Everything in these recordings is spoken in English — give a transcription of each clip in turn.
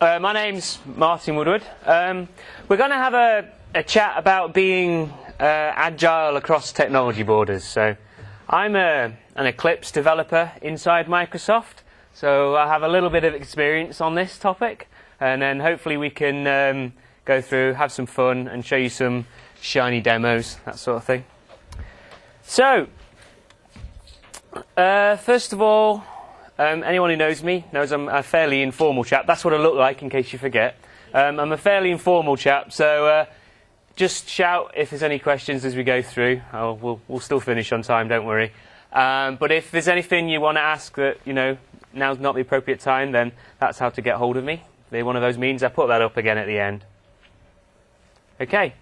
My name's Martin Woodward. We're going to have a chat about being agile across technology borders. So I'm an Eclipse developer inside Microsoft, so I have a little bit of experience on this topic, and then hopefully we can go through, have some fun, and show you some shiny demos, that sort of thing. So, first of all, anyone who knows me knows I'm a fairly informal chap. That's what I look like, in case you forget. I'm a fairly informal chap, so just shout if there's any questions as we go through. We'll still finish on time, don't worry. But if there's anything you want to ask that, now's not the appropriate time, then that's how to get hold of me. They're one of those means. I put that up again at the end. Okay.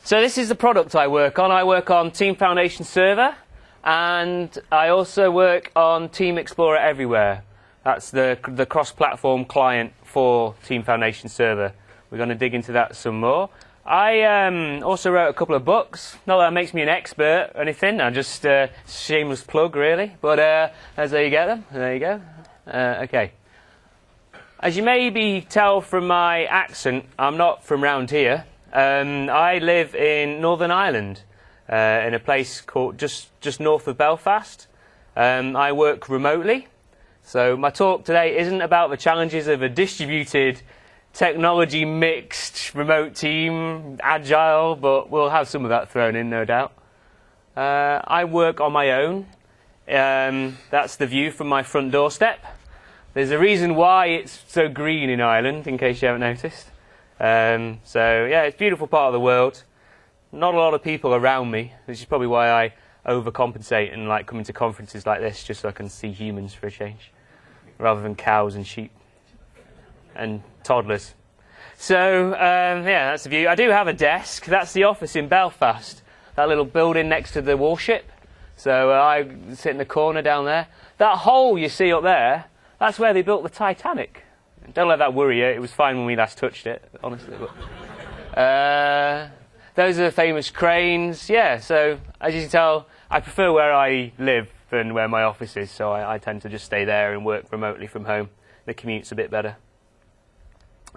So this is the product I work on. I work on Team Foundation Server. And I also work on Team Explorer Everywhere. That's the cross-platform client for Team Foundation Server. We're going to dig into that some more. I also wrote a couple of books. Not that makes me an expert or anything. I'm just a shameless plug, really. But as there you get them. There you go. Okay. As you maybe tell from my accent, I'm not from round here. I live in Northern Ireland. In a place called just north of Belfast. I work remotely, so my talk today isn't about the challenges of a distributed, technology mixed remote team, agile, but we'll have some of that thrown in, no doubt. I work on my own. That's the view from my front doorstep. There's a reason why it's so green in Ireland, in case you haven't noticed. So yeah, it's a beautiful part of the world. Not a lot of people around me, which is probably why I overcompensate and like coming to conferences like this, just so I can see humans for a change, rather than cows and sheep and toddlers. So yeah, that's the view. I do have a desk. That's the office in Belfast, that little building next to the warship. So I sit in the corner down there. That hole you see up there, that's where they built the Titanic. Don't let that worry you. It was fine when we last touched it, honestly. But, those are the famous cranes. Yeah, so as you can tell, I prefer where I live than where my office is, so I tend to just stay there and work remotely from home. The commute's a bit better.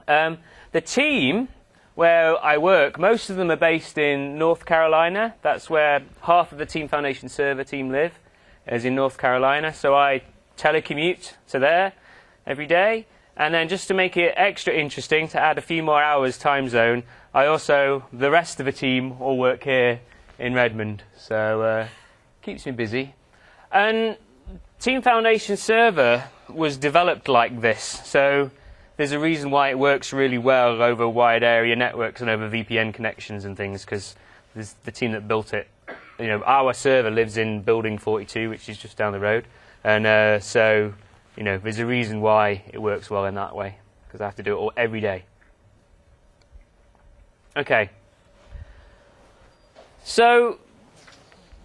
The team where I work, most of them are based in North Carolina. That's where half of the Team Foundation Server team live, is in North Carolina. So I telecommute to there every day. And then just to make it extra interesting, to add a few more hours time zone, the rest of the team all work here in Redmond. So keeps me busy. And Team Foundation Server was developed like this. So there's a reason why it works really well over wide area networks and over VPN connections and things, because there's the team that built it. Our server lives in Building 42, which is just down the road. And so there's a reason why it works well in that way, because I have to do it all every day. Okay. So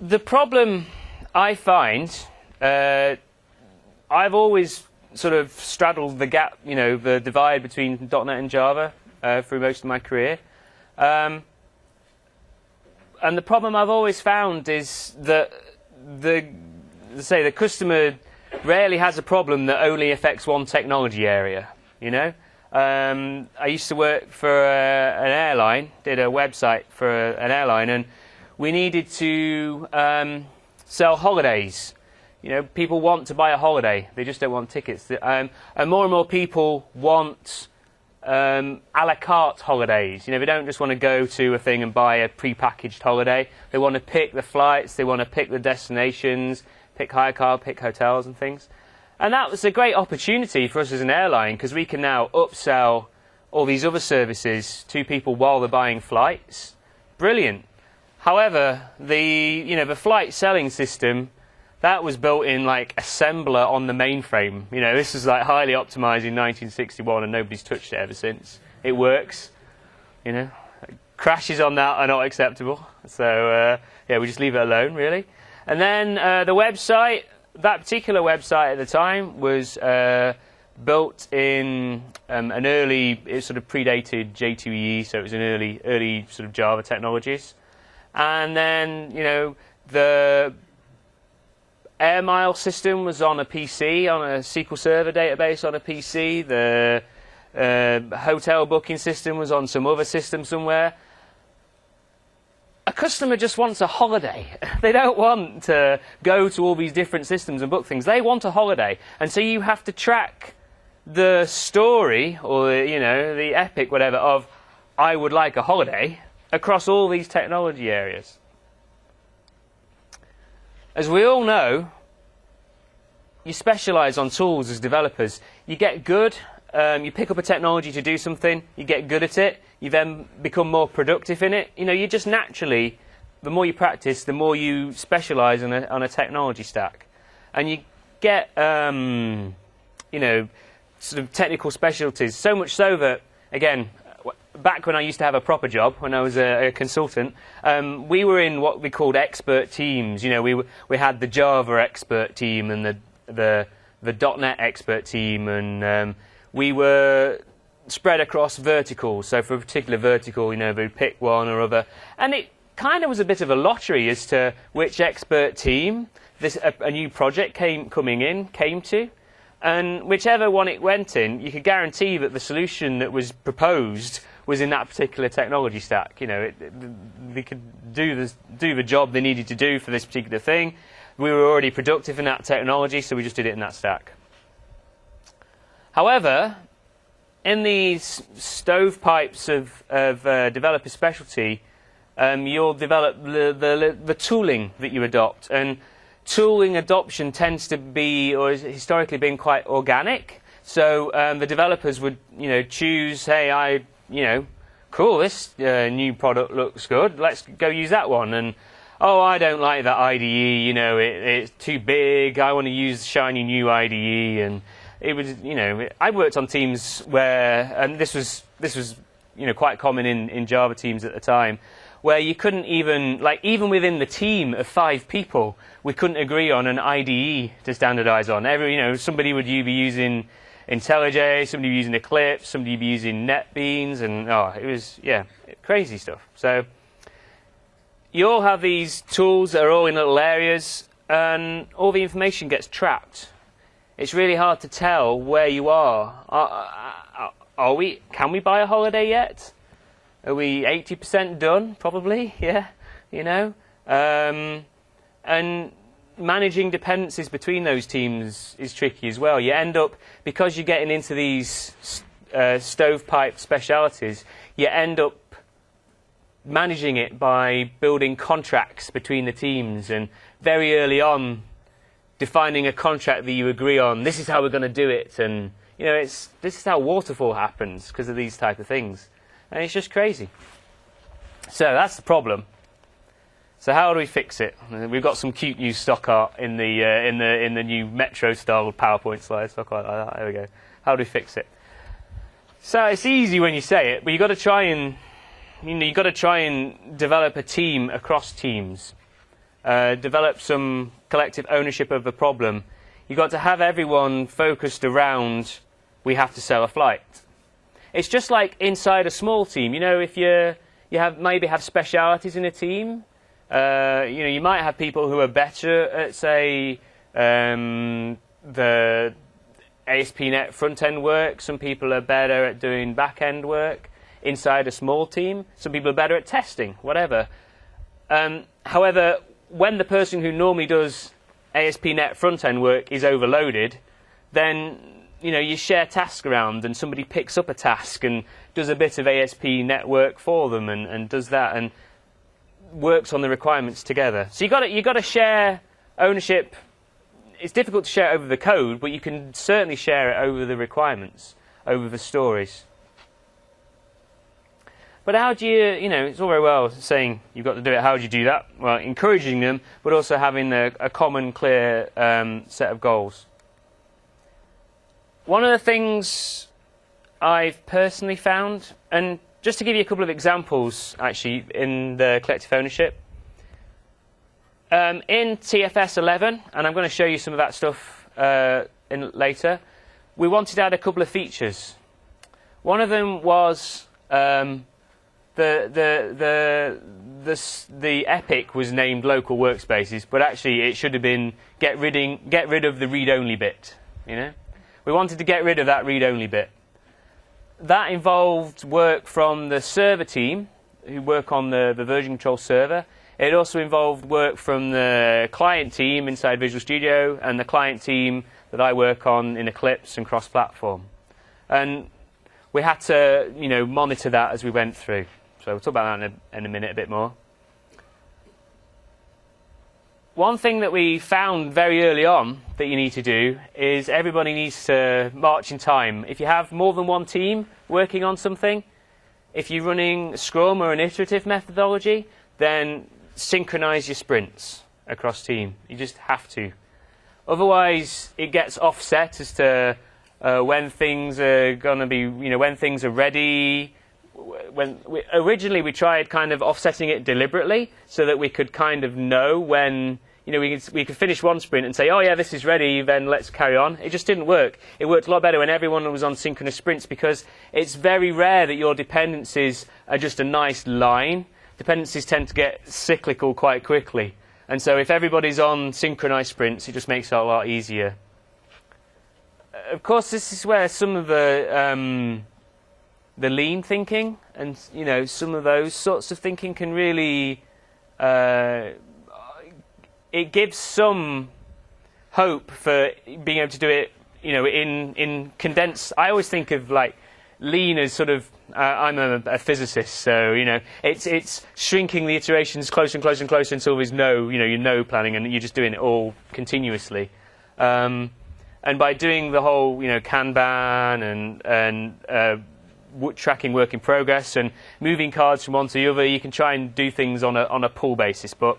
the problem I find, I've always sort of straddled the gap, the divide between .NET and Java through most of my career. And the problem I've always found is that the customer rarely has a problem that only affects one technology area, I used to work for an airline, did a website for an airline, and we needed to sell holidays. People want to buy a holiday, they just don't want tickets. And more and more people want a la carte holidays. They don't just want to go to a thing and buy a pre-packaged holiday. They want to pick the flights, they want to pick the destinations, pick hire car, pick hotels and things. And that was a great opportunity for us as an airline, because we can now upsell all these other services to people while they're buying flights. Brilliant. However, the flight selling system, that was built in like assembler on the mainframe. This was like highly optimized in 1961, and nobody's touched it ever since. It works. Crashes on that are not acceptable. So yeah, we just leave it alone, really. And then the website, that particular website at the time was built in an early, it sort of predated J2EE, so it was an early sort of Java technologies. And then, the AirMile system was on a PC, on a SQL Server database on a PC. The hotel booking system was on some other system somewhere. A customer just wants a holiday. They don't want to go to all these different systems and book things. They want a holiday. And so you have to track the story, or the epic, whatever, of I would like a holiday across all these technology areas. As we all know, you specialize on tools as developers. You get good, you pick up a technology to do something, you get good at it, you then become more productive in it. You just naturally, the more you practice, the more you specialize on a technology stack. And you get, sort of technical specialties, so much so that, again, back when I used to have a proper job, when I was a consultant, we were in what we called expert teams. We had the Java expert team and the .NET expert team, and we were spread across verticals. So for a particular vertical, we'd pick one or other, and it kind of was a bit of a lottery as to which expert team a new project came to. And whichever one it went in, you could guarantee that the solution that was proposed was in that particular technology stack. They could do the job they needed to do for this particular thing. We were already productive in that technology, so we just did it in that stack. However, in these stovepipes of developer specialty, you'll develop the tooling that you adopt. And tooling adoption tends to be, or has historically been, quite organic. So the developers would, choose, hey, cool, this new product looks good, let's go use that one. And, oh, I don't like that IDE, it's too big, I want to use the shiny new IDE. And it was, I worked on teams where, and this was quite common in Java teams at the time, where you couldn't even within the team of 5 people, we couldn't agree on an IDE to standardize on. Somebody would be using IntelliJ, somebody would be using Eclipse, somebody would be using NetBeans, and it was, crazy stuff. So you all have these tools that are all in little areas, and all the information gets trapped. It's really hard to tell where you are. Can we buy a holiday yet? Are we 80% done? Probably, yeah. And managing dependencies between those teams is tricky as well. You end up, because you're getting into these stovepipe specialities, you end up managing it by building contracts between the teams, and very early on defining a contract that you agree on. This is how we're going to do it, and this is how waterfall happens because of these type of things. And it's just crazy. So that's the problem. So how do we fix it? We've got some cute new stock art in the new Metro-style PowerPoint slides. So I quite like that. There we go. How do we fix it? So it's easy when you say it, but you've got to try and develop a team across teams. Develop some collective ownership of the problem. You've got to have everyone focused around, we have to sell a flight. It's just like inside a small team. If you maybe have specialities in a team, you might have people who are better at, say, the ASP.NET front-end work. Some people are better at doing back-end work inside a small team. Some people are better at testing, whatever. However, when the person who normally does ASP.NET front-end work is overloaded, then you share tasks around, and somebody picks up a task and does a bit of ASP.NET work for them, and does that and works on the requirements together. So you got to share ownership. It's difficult to share over the code, but you can certainly share it over the requirements, over the stories. But how do you, it's all very well saying you've got to do it. How do you do that? Well, encouraging them, but also having a common, clear set of goals. One of the things I've personally found, and just to give you a couple of examples, actually, in the collective ownership, in TFS 11, and I'm going to show you some of that stuff later, we wanted to add a couple of features. One of them was the epic was named local workspaces, but actually it should have been get rid of the read-only bit. You know, we wanted to get rid of that read-only bit. That involved work from the server team, who work on the version control server. It also involved work from the client team inside Visual Studio and the client team that I work on in Eclipse and cross-platform. And we had to, monitor that as we went through. So we'll talk about that in a minute a bit more. One thing that we found very early on that you need to do is everybody needs to march in time. If you have more than one team working on something, if you're running Scrum or an iterative methodology, then synchronize your sprints across team. You just have to. Otherwise, it gets offset as to when things are going to be, when things are ready. Originally we tried kind of offsetting it deliberately so that we could kind of know when, we could finish one sprint and say, oh yeah, this is ready, then let's carry on. It just didn't work. It worked a lot better when everyone was on synchronous sprints, because it's very rare that your dependencies are just a nice line. Dependencies tend to get cyclical quite quickly. And so if everybody's on synchronized sprints, it just makes it a lot easier. Of course, this is where some of the lean thinking and some of those sorts of thinking can really it gives some hope for being able to do it in condensed. I always think of like lean as sort of I'm a physicist, so it's shrinking the iterations closer and closer and closer until there's no planning, and you're just doing it all continuously. And by doing the whole Kanban and tracking work in progress and moving cards from one to the other, you can try and do things on a pull basis. But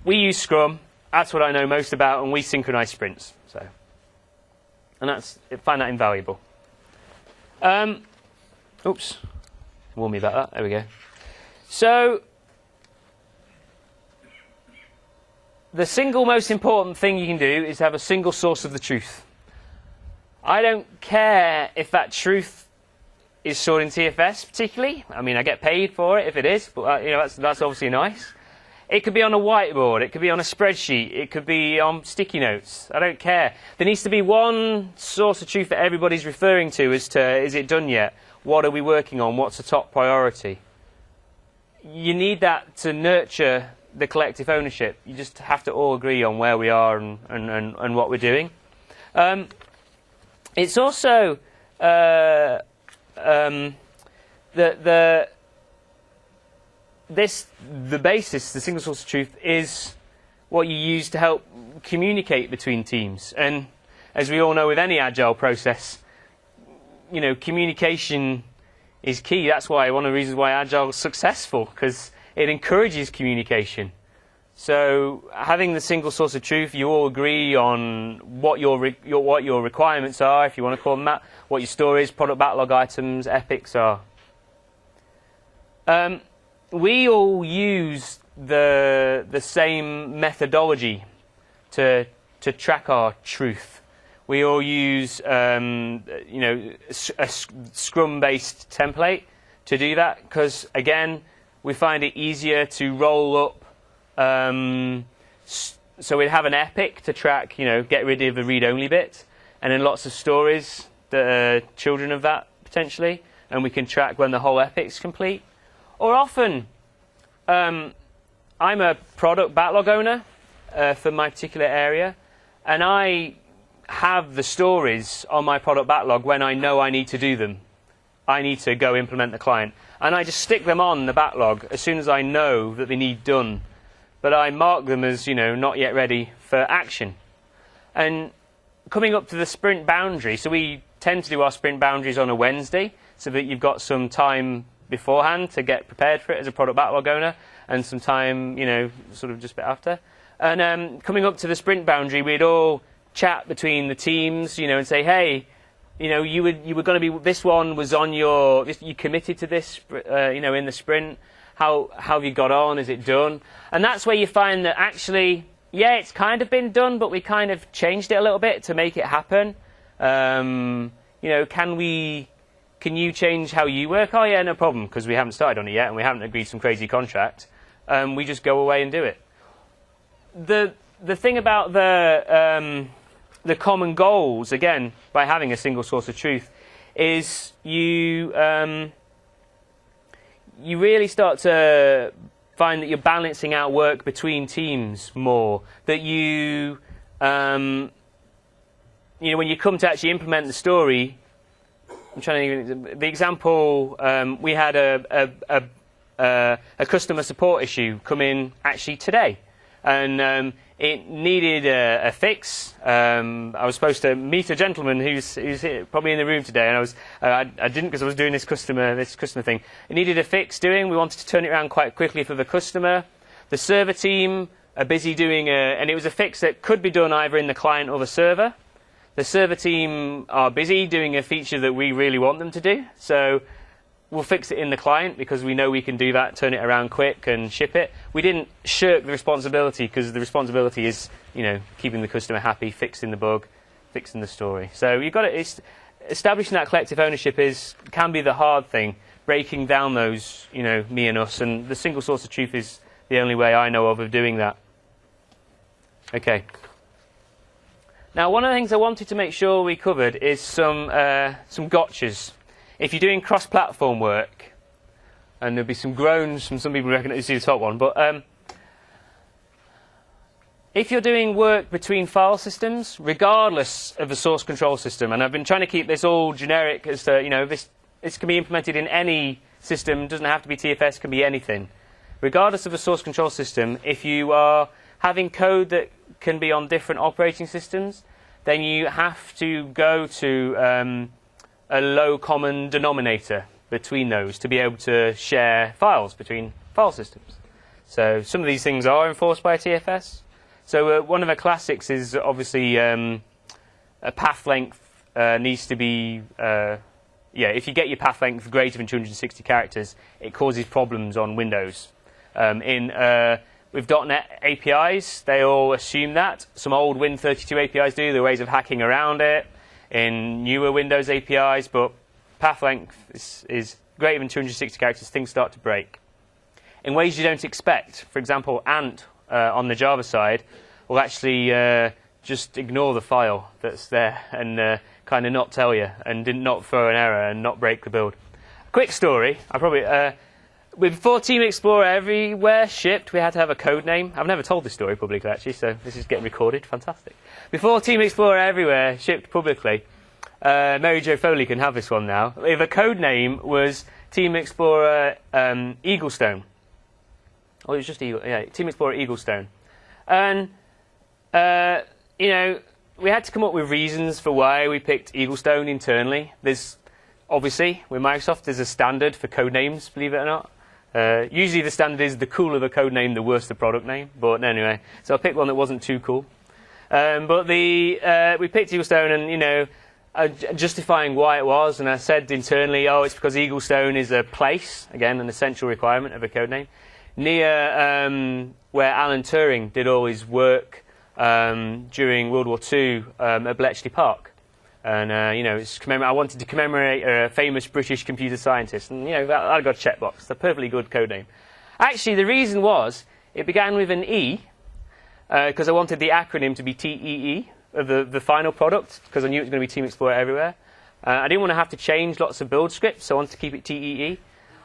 we use Scrum. That's what I know most about, and we synchronize sprints. And I find that invaluable. Oops, warn me about that. There we go. So the single most important thing you can do is have a single source of the truth. I don't care if that truth is stored in TFS particularly. I mean, I get paid for it if it is, but that's obviously nice. It could be on a whiteboard, it could be on a spreadsheet, it could be on sticky notes. I don't care. There needs to be one source of truth that everybody's referring to as to, is it done yet? What are we working on? What's the top priority? You need that to nurture the collective ownership. You just have to all agree on where we are and what we're doing. It's also the basis, the single source of truth, is what you use to help communicate between teams. And as we all know, with any agile process, communication is key. That's why one of the reasons why agile is successful, because it encourages communication. So having the single source of truth, you all agree on what your requirements are, if you want to call them that, what your stories, product backlog items, epics are. We all use the same methodology to track our truth. We all use a Scrum-based template to do that, because again, we find it easier to roll up. So we have an epic to track, get rid of the read-only bit, and then lots of stories that are children of that potentially, and we can track when the whole epic's complete. Or often, I'm a product backlog owner for my particular area, and I have the stories on my product backlog when I know I need to do them. I need to go implement the client, and I just stick them on the backlog as soon as I know that they need done. But I mark them as, not yet ready for action. And coming up to the sprint boundary, so we tend to do our sprint boundaries on a Wednesday, so that you've got some time beforehand to get prepared for it as a product backlog owner, and some time, sort of just a bit after. And coming up to the sprint boundary, we'd all chat between the teams, and say, hey, you were going to be, this one was on you committed to this, in the sprint. How have you got on? Is it done? And that's where you find that actually, yeah, it's kind of been done, but we kind of changed it a little bit to make it happen. Can can you change how you work? Oh yeah, no problem, because we haven't started on it yet and we haven't agreed some crazy contract. We just go away and do it. The thing about the common goals, again, by having a single source of truth, is you really start to find that you're balancing out work between teams more. That you know, when you come to actually implement the story, I'm trying to think, the example, we had a customer support issue come in actually today, and it needed a fix. I was supposed to meet a gentleman who's here, probably in the room today, and I didn't, because I was doing this customer thing. It needed a fix doing. We wanted to turn it around quite quickly for the customer. The server team are busy doing and it was a fix that could be done either in the client or the server. The server team are busy doing a feature that we really want them to do, so we'll fix it in the client because we know we can do that, turn it around quick and ship it. We didn't shirk the responsibility, because the responsibility is, you know, keeping the customer happy, fixing the bug, fixing the story. So you've got to, establishing that collective ownership can be the hard thing, breaking down those, you know, me and us, and the single source of truth is the only way I know of doing that. Okay. Now, one of the things I wanted to make sure we covered is some gotchas. If you're doing cross-platform work, and there'll be some groans from some people who recognize the top one, but if you're doing work between file systems, regardless of the source control system, and I've been trying to keep this all generic as to, you know, this can be implemented in any system, doesn't have to be TFS, can be anything. Regardless of the source control system, if you are having code that can be on different operating systems, then you have to go to a low common denominator between those to be able to share files between file systems. So some of these things are enforced by TFS. So one of the classics is obviously a path length needs to be, if you get your path length greater than 260 characters, it causes problems on Windows. With .NET APIs, they all assume that. Some old Win32 APIs do. There are ways of hacking around it in newer Windows APIs, but path length is greater than 260 characters. Things start to break in ways you don't expect. For example, Ant on the Java side will actually just ignore the file that's there and kind of not tell you, and did not throw an error and not break the build. Quick story. Before Team Explorer Everywhere shipped, we had to have a code name. I've never told this story publicly, actually, so this is getting recorded. Fantastic. Before Team Explorer Everywhere shipped publicly, Mary Jo Foley can have this one now. The code name was Team Explorer Eaglestone. Oh, it was just Team Explorer Eaglestone. And, you know, we had to come up with reasons for why we picked Eaglestone internally. There's, obviously, with Microsoft, there's a standard for code names, believe it or not. Usually the standard is the cooler the code name, the worse the product name. But anyway, so I picked one that wasn't too cool. But we picked Eaglestone, and, you know, justifying why it was, and I said internally, oh, it's because Eaglestone is a place, again, an essential requirement of a code name, near where Alan Turing did all his work during World War II at Bletchley Park. And, you know, I wanted to commemorate a famous British computer scientist. And, you know, I got a checkbox. It's a perfectly good code name. Actually, the reason was it began with an E, because I wanted the acronym to be TEE, of the final product, because I knew it was going to be Team Explorer Everywhere. I didn't want to have to change lots of build scripts, so I wanted to keep it TEE.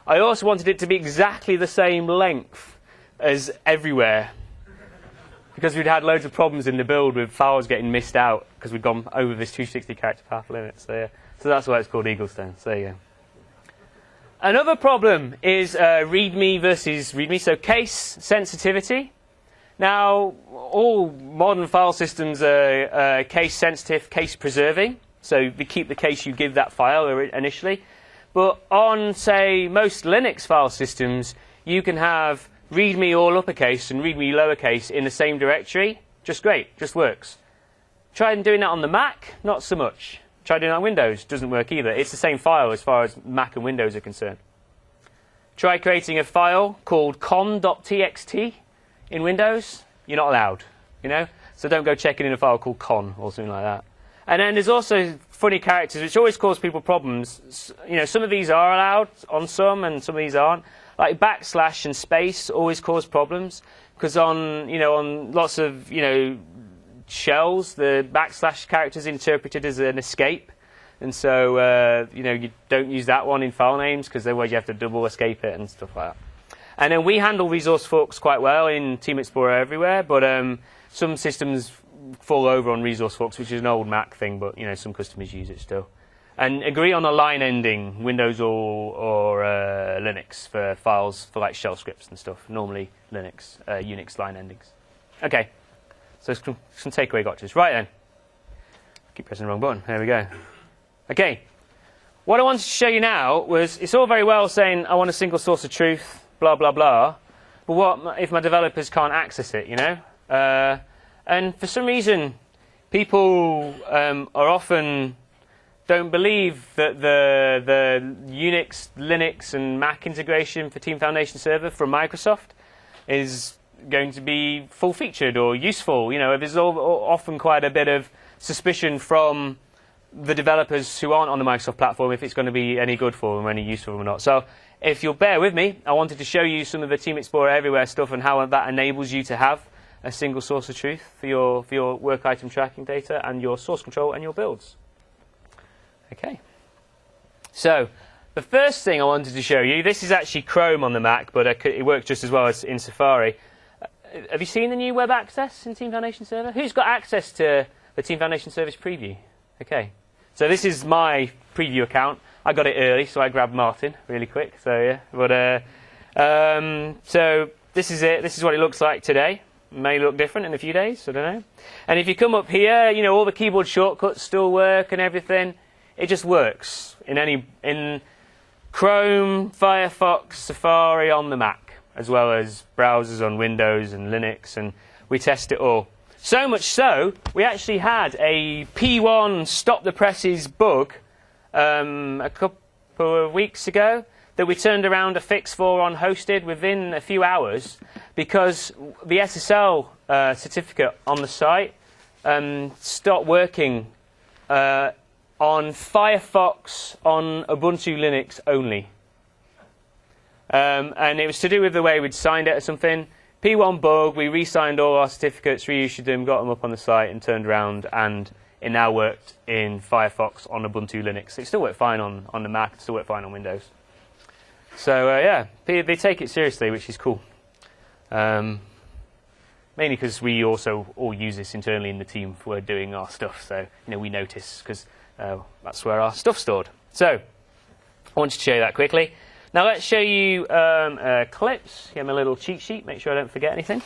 I also wanted it to be exactly the same length as Everywhere, because we'd had loads of problems in the build with files getting missed out because we'd gone over this 260 character path limit. So, yeah. So that's why it's called Eaglestone. So there you go. Another problem is README versus README, so case sensitivity. Now, all modern file systems are case sensitive, case preserving. So you keep the case you give that file initially. But on, say, most Linux file systems, you can have README all uppercase and README lowercase in the same directory. Just great, just works. Try doing that on the Mac, not so much. Try doing that on Windows, doesn't work either. It's the same file as far as Mac and Windows are concerned. Try creating a file called con.txt in Windows. You're not allowed, you know? So don't go checking in a file called con or something like that. And then there's also funny characters, which always cause people problems. You know, some of these are allowed on some, and some of these aren't. Like backslash and space always cause problems, because on lots of shells, the backslash character is interpreted as an escape, and so you don't use that one in file names, because otherwise you have to double escape it and stuff like that. And then we handle resource forks quite well in Team Explorer Everywhere, but some systems fall over on resource forks, which is an old Mac thing, but some customers use it still. And agree on a line ending, Windows or Linux for files for like shell scripts and stuff. Normally Linux, Unix line endings. Okay, so some takeaway gotchas. Right then, keep pressing the wrong button. There we go. Okay, what I wanted to show you now was, it's all very well saying I want a single source of truth, blah blah blah, but what if my developers can't access it? And for some reason, people are often don't believe that the Unix, Linux, and Mac integration for Team Foundation Server from Microsoft is going to be full-featured or useful. There's often quite a bit of suspicion from the developers who aren't on the Microsoft platform if it's going to be any good for them, any useful or not. So if you'll bear with me, I wanted to show you some of the Team Explorer Everywhere stuff and how that enables you to have a single source of truth for your work item tracking data and your source control and your builds. Okay. So the first thing I wanted to show you, this is actually Chrome on the Mac, but it works just as well as in Safari. Have you seen the new web access in Team Foundation Server? Who's got access to the Team Foundation Service preview? Okay. So this is my preview account. I got it early, so I grabbed Martin really quick. So yeah, but so this is it. This is what it looks like today. May look different in a few days, I don't know. And if you come up here, all the keyboard shortcuts still work and everything. It just works in Chrome, Firefox, Safari on the Mac, as well as browsers on Windows and Linux, and we test it all. So much so, we actually had a P1 stop the presses bug a couple of weeks ago that we turned around a fix for on hosted within a few hours, because the SSL certificate on the site stopped working on Firefox on Ubuntu Linux only. And it was to do with the way we'd signed it or something. P1 bug, we re-signed all our certificates, reissued them, got them up on the site and turned around, and it now worked in Firefox on Ubuntu Linux. It still worked fine on the Mac, it still worked fine on Windows. So yeah, they take it seriously, which is cool. Mainly because we also all use this internally in the team for doing our stuff, so we notice, because that's where our stuff's stored. So I wanted to show you that quickly. Now let's show you clips. Get my little cheat sheet, make sure I don't forget anything,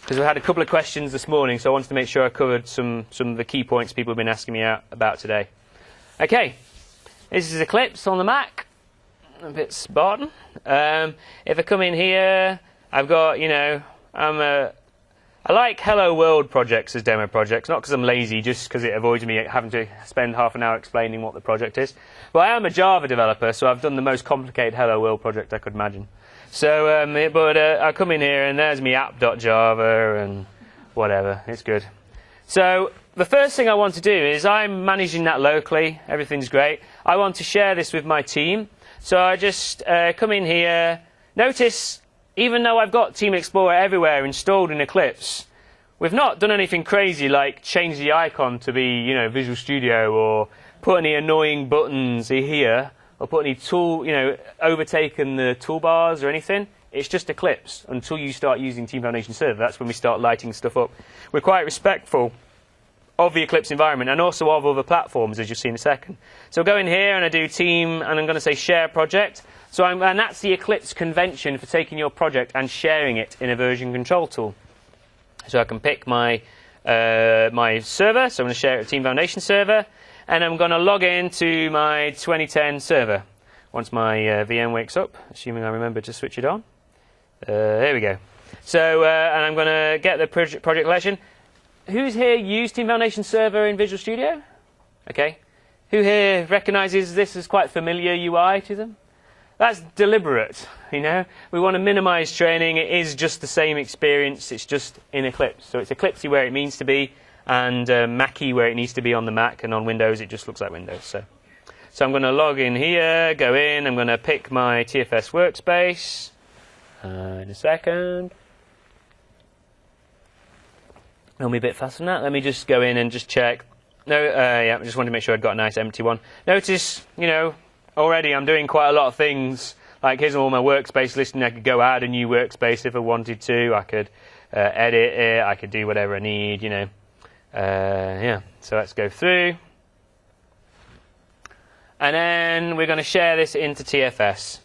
because we had a couple of questions this morning, so I wanted to make sure I covered some of the key points people have been asking me about today. Okay, this is Eclipse on the Mac. A bit Spartan. If I come in here, I've got, I like Hello World projects as demo projects, not because I'm lazy, just because it avoids me having to spend half an hour explaining what the project is. But I am a Java developer, so I've done the most complicated Hello World project I could imagine. So, I come in here, and there's me app.java and whatever. It's good. So the first thing I want to do is, I'm managing that locally. Everything's great. I want to share this with my team. So I just come in here. Notice, even though I've got Team Explorer Everywhere installed in Eclipse, we've not done anything crazy like change the icon to be, Visual Studio, or put any annoying buttons here, or put any overtaken the toolbars or anything. It's just Eclipse until you start using Team Foundation Server. That's when we start lighting stuff up. We're quite respectful of the Eclipse environment, and also of other platforms, as you'll see in a second. So I'll go in here and I do team, and I'm going to say share project. So and that's the Eclipse convention for taking your project and sharing it in a version control tool. So I can pick my my server, so I'm going to share it with Team Foundation Server, and I'm going to log into my 2010 server once my VM wakes up, assuming I remember to switch it on. There we go. So and I'm going to get the project collection. Who's here used Team Foundation Server in Visual Studio? Okay. Who here recognises this as quite familiar UI to them? That's deliberate, We want to minimise training. It is just the same experience. It's just in Eclipse. So it's Eclipse where it means to be. and Mackie where it needs to be on the Mac, and on Windows it just looks like Windows. So I'm going to log in here, go in, I'm going to pick my TFS workspace in a second. It'll be a bit faster than that. Let me just go in and just check. No, yeah, I just wanted to make sure I'd got a nice empty one. Notice, already I'm doing quite a lot of things. Like here's all my workspace listing. I could go add a new workspace if I wanted to. I could edit it. I could do whatever I need, Yeah, so let's go through. And then we're going to share this into TFS.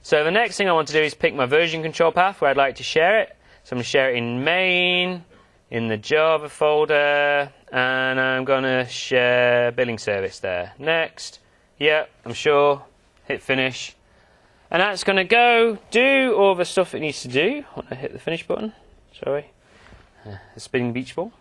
So the next thing I want to do is pick my version control path where I'd like to share it. So I'm going to share it in main, in the Java folder, and I'm going to share billing service there. Next. Yeah, I'm sure. Hit finish. And that's going to go do all the stuff it needs to do. When I hit the finish button. Sorry. The spinning beach ball.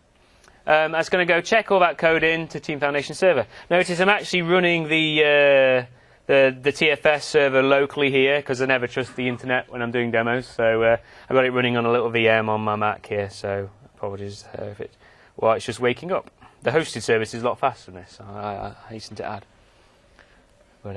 That's going to go check all that code into Team Foundation Server. Notice I'm actually running the TFS server locally here because I never trust the internet when I'm doing demos. So I've got it running on a little VM on my Mac here. So apologies if it's just waking up. The hosted service is a lot faster than this. I hasten to add. But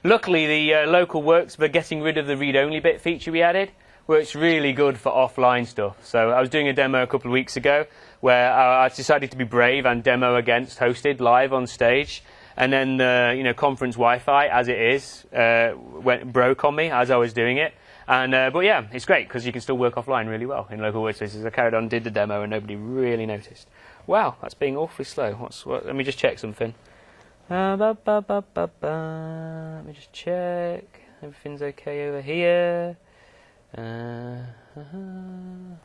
luckily, the local works for getting rid of the read-only bit feature we added works really good for offline stuff. So I was doing a demo a couple of weeks ago where I decided to be brave and demo against hosted live on stage. And then the conference Wi-Fi, as it is, broke on me as I was doing it. And but yeah, it's great because you can still work offline really well in local workspaces. I carried on, did the demo, and nobody really noticed. Wow, that's being awfully slow. Let me just check something. Let me just check. Everything's okay over here. Yeah,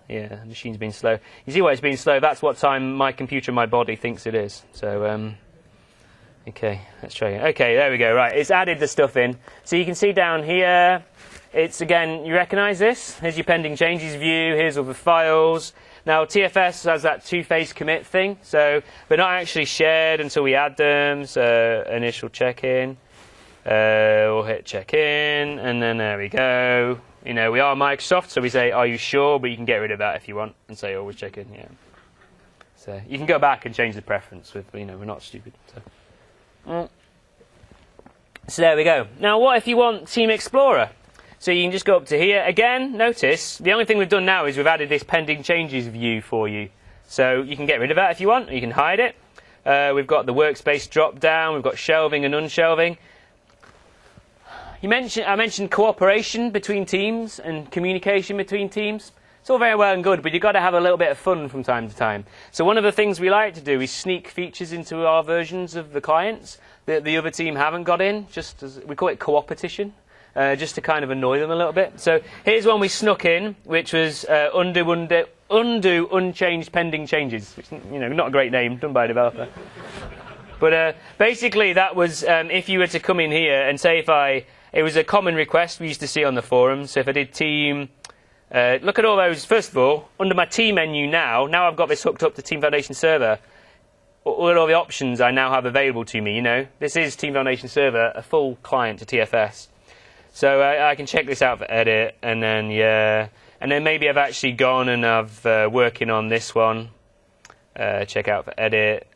the machine's been slow. You see why it's been slow? That's what time my computer and my body thinks it is. So, okay, let's try it. Okay, there we go. Right, it's added the stuff in. So you can see down here, it's again, you recognise this? Here's your pending changes view. Here's all the files. Now, TFS has that two-phase commit thing, so they're not actually shared until we add them. So, initial check-in. We'll hit check-in, and then there we go. We are Microsoft, so we say, are you sure? But you can get rid of that if you want, and say, always check in, yeah. So, you can go back and change the preference with, we're not stupid. So there we go. Now, what if you want Team Explorer? So you can just go up to here. Again, notice, the only thing we've done now is we've added this pending changes view for you. So you can get rid of that if you want, or you can hide it. We've got the workspace drop down, we've got shelving and unshelving. I mentioned cooperation between teams and communication between teams. It's all very well and good, but you've got to have a little bit of fun from time to time. So one of the things we like to do is sneak features into our versions of the clients that the other team haven't got in. We call it co-opetition. Just to kind of annoy them a little bit. So here's one we snuck in, which was undo unchanged pending changes. Which, not a great name, done by a developer. But basically that was if you were to come in here and say it was a common request we used to see on the forums. So if I did team, look at all those. First of all, under my team menu now I've got this hooked up to Team Foundation Server. All the options I now have available to me. This is Team Foundation Server, a full client to TFS. So I can check this out for edit, and then maybe I've actually gone and I've working on this one. Check out for edit.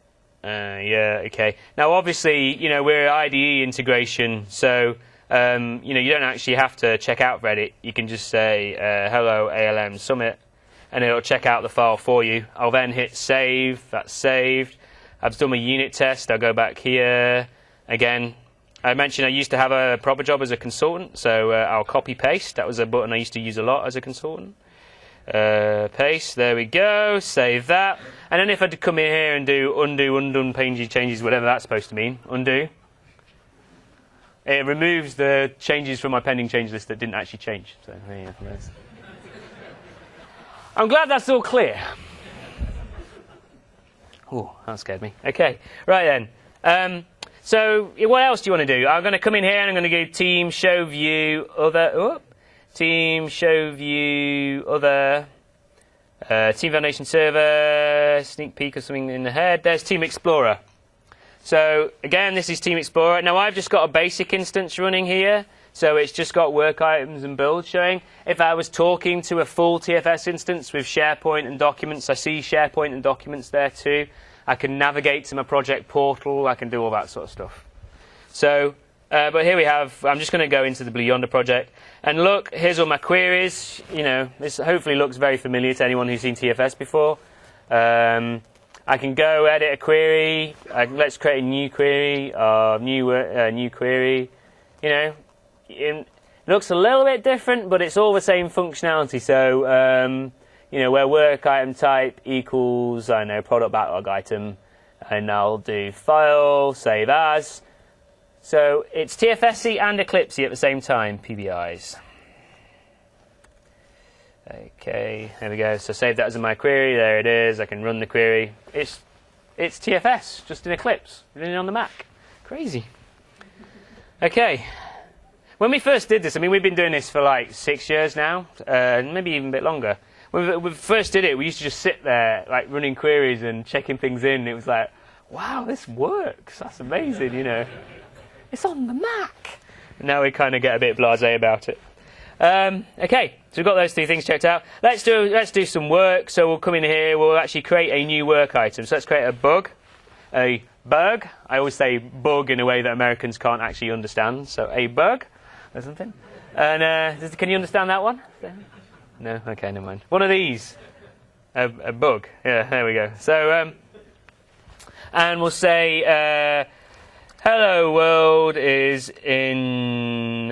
Yeah, okay. Now obviously, we're IDE integration, so you don't actually have to check out for edit. You can just say hello ALM Summit, and it'll check out the file for you. I'll then hit save. That's saved. I've done my unit test. I'll go back here again. I mentioned I used to have a proper job as a consultant, so I'll copy paste. That was a button I used to use a lot as a consultant. Paste, there we go, save that. And then if I had to come in here and do undo, undone, changes, whatever that's supposed to mean, undo, it removes the changes from my pending change list that didn't actually change. So yeah, I'm glad that's all clear. Oh, that scared me. Okay, right then. So what else do you want to do? I'm going to come in here and I'm going to go Team Show View Other. Team Show View Other. Team Foundation Server. Sneak peek or something in the head. There's Team Explorer. So again, this is Team Explorer. Now I've just got a basic instance running here. So it's just got work items and builds showing. If I was talking to a full TFS instance with SharePoint and documents, I see SharePoint and documents there too. I can navigate to my project portal. I can do all that sort of stuff. So, but here we have, I'm just going to go into the Blue Yonder project. And look, here's all my queries. You know, this hopefully looks very familiar to anyone who's seen TFS before. I can go edit a query. Let's create a new query. New query. You know, it looks a little bit different, but it's all the same functionality. So, you know, where work item type equals, I don't know, product backlog item, and I'll do file, save as. So it's TFSy and Eclipsey at the same time, PBIs. Okay, there we go. So save that as my query. There it is. I can run the query. It's TFS, just in Eclipse, running on the Mac. Crazy. Okay. When we first did this, I mean, we've been doing this for like 6 years now, maybe even a bit longer. When we first did it, we used to just sit there, like, running queries and checking things in. It was like, wow, this works. That's amazing, you know. It's on the Mac. Now we kind of get a bit blasé about it. Okay, so we've got those two things checked out. Let's do some work. So we'll come in here. We'll actually create a new work item. So let's create a bug. A bug. I always say bug in a way that Americans can't actually understand. So a bug or something. And can you understand that one? No? Okay, never mind. One of these. A bug. Yeah, there we go. So, and we'll say, hello world is in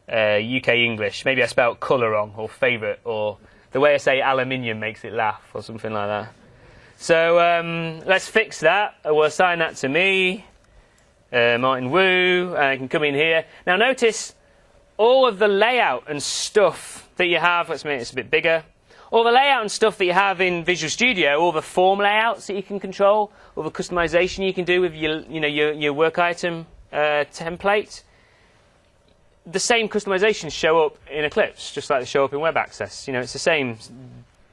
UK English. Maybe I spelled colour wrong, or favourite, or the way I say aluminium makes it laugh, or something like that. So let's fix that. We'll assign that to me, Martin Wu, and I can come in here. Now notice all of the layout and stuff that you have. Let's make this a bit bigger. All the layout and stuff that you have in Visual Studio, all the form layouts that you can control, all the customization you can do with your work item template. The same customizations show up in Eclipse, just like they show up in Web Access. You know, it's the same